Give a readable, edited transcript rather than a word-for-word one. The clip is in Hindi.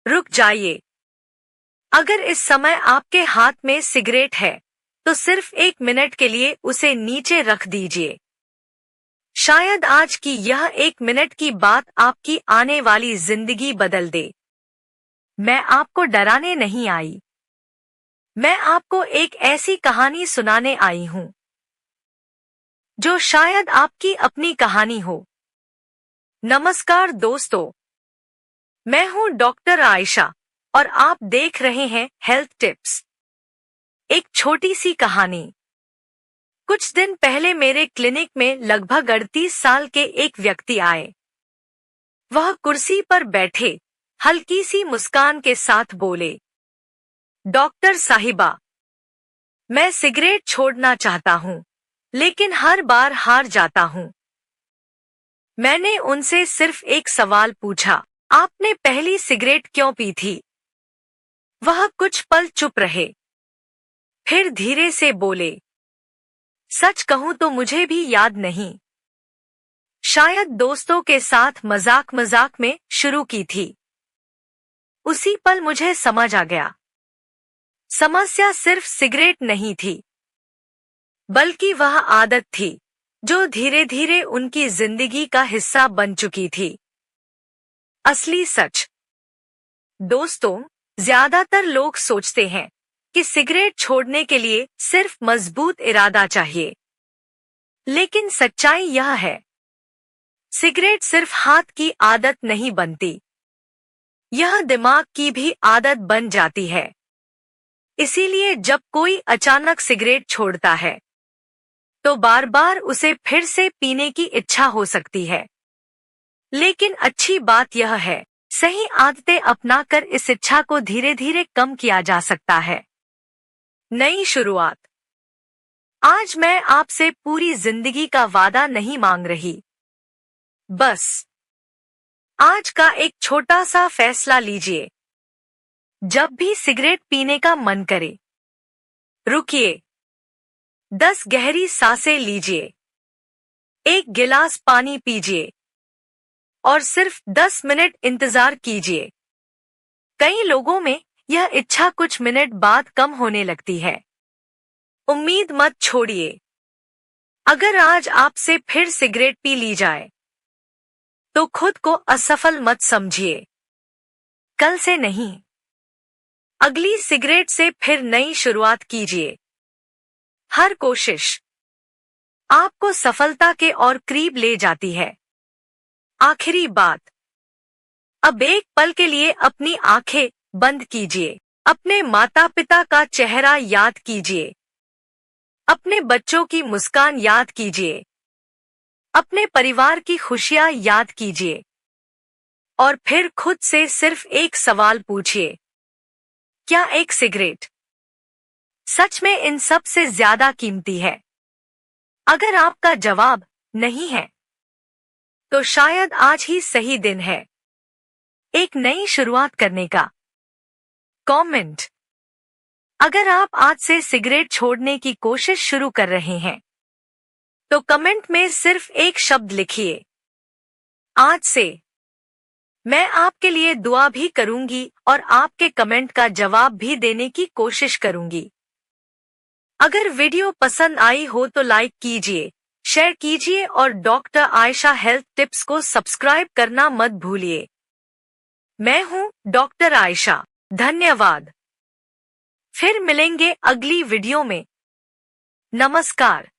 रुक जाइए। अगर इस समय आपके हाथ में सिगरेट है, तो सिर्फ 1 मिनट के लिए उसे नीचे रख दीजिए। शायद आज की यह 1 मिनट की बात आपकी आने वाली जिंदगी बदल दे। मैं आपको डराने नहीं आई। मैं आपको एक ऐसी कहानी सुनाने आई हूं जो शायद आपकी अपनी कहानी हो। नमस्कार दोस्तों, मैं हूं डॉक्टर आयशा और आप देख रहे हैं हेल्थ टिप्स। एक छोटी सी कहानी। कुछ दिन पहले मेरे क्लिनिक में लगभग 38 साल के एक व्यक्ति आए। वह कुर्सी पर बैठे हल्की सी मुस्कान के साथ बोले, डॉक्टर साहिबा, मैं सिगरेट छोड़ना चाहता हूं, लेकिन हर बार हार जाता हूं। मैंने उनसे सिर्फ एक सवाल पूछा, आपने पहली सिगरेट क्यों पी थी? वह कुछ पल चुप रहे, फिर धीरे से बोले, सच कहूं तो मुझे भी याद नहीं। शायद दोस्तों के साथ मजाक मजाक में शुरू की थी। उसी पल मुझे समझ आ गया, समस्या सिर्फ सिगरेट नहीं थी, बल्कि वह आदत थी जो धीरे धीरे उनकी जिंदगी का हिस्सा बन चुकी थी। असली सच। दोस्तों, ज्यादातर लोग सोचते हैं कि सिगरेट छोड़ने के लिए सिर्फ मजबूत इरादा चाहिए। लेकिन सच्चाई यह है, सिगरेट सिर्फ हाथ की आदत नहीं बनती, यह दिमाग की भी आदत बन जाती है। इसीलिए जब कोई अचानक सिगरेट छोड़ता है, तो बार बार उसे फिर से पीने की इच्छा हो सकती है। लेकिन अच्छी बात यह है, सही आदतें अपनाकर इस इच्छा को धीरे धीरे कम किया जा सकता है। नई शुरुआत। आज मैं आपसे पूरी जिंदगी का वादा नहीं मांग रही। बस आज का एक छोटा सा फैसला लीजिए। जब भी सिगरेट पीने का मन करे, रुकिए, 10 गहरी सांसें लीजिए, 1 गिलास पानी पीजिए और सिर्फ 10 मिनट इंतजार कीजिए। कई लोगों में यह इच्छा कुछ मिनट बाद कम होने लगती है। उम्मीद मत छोड़िए। अगर आज आपसे फिर सिगरेट पी ली जाए, तो खुद को असफल मत समझिए। कल से नहीं, अगली सिगरेट से फिर नई शुरुआत कीजिए। हर कोशिश आपको सफलता के और करीब ले जाती है। आखिरी बात, अब एक पल के लिए अपनी आंखें बंद कीजिए। अपने माता पिता का चेहरा याद कीजिए, अपने बच्चों की मुस्कान याद कीजिए, अपने परिवार की खुशियां याद कीजिए और फिर खुद से सिर्फ एक सवाल पूछिए, क्या एक सिगरेट सच में इन सब से ज्यादा कीमती है? अगर आपका जवाब नहीं है, तो शायद आज ही सही दिन है एक नई शुरुआत करने का। कमेंट। अगर आप आज से सिगरेट छोड़ने की कोशिश शुरू कर रहे हैं, तो कमेंट में सिर्फ एक शब्द लिखिए, आज से। मैं आपके लिए दुआ भी करूंगी और आपके कमेंट का जवाब भी देने की कोशिश करूंगी। अगर वीडियो पसंद आई हो तो लाइक कीजिए, शेयर कीजिए और डॉक्टर आयशा हेल्थ टिप्स को सब्सक्राइब करना मत भूलिए। मैं हूं डॉक्टर आयशा। धन्यवाद। फिर मिलेंगे अगली वीडियो में। नमस्कार।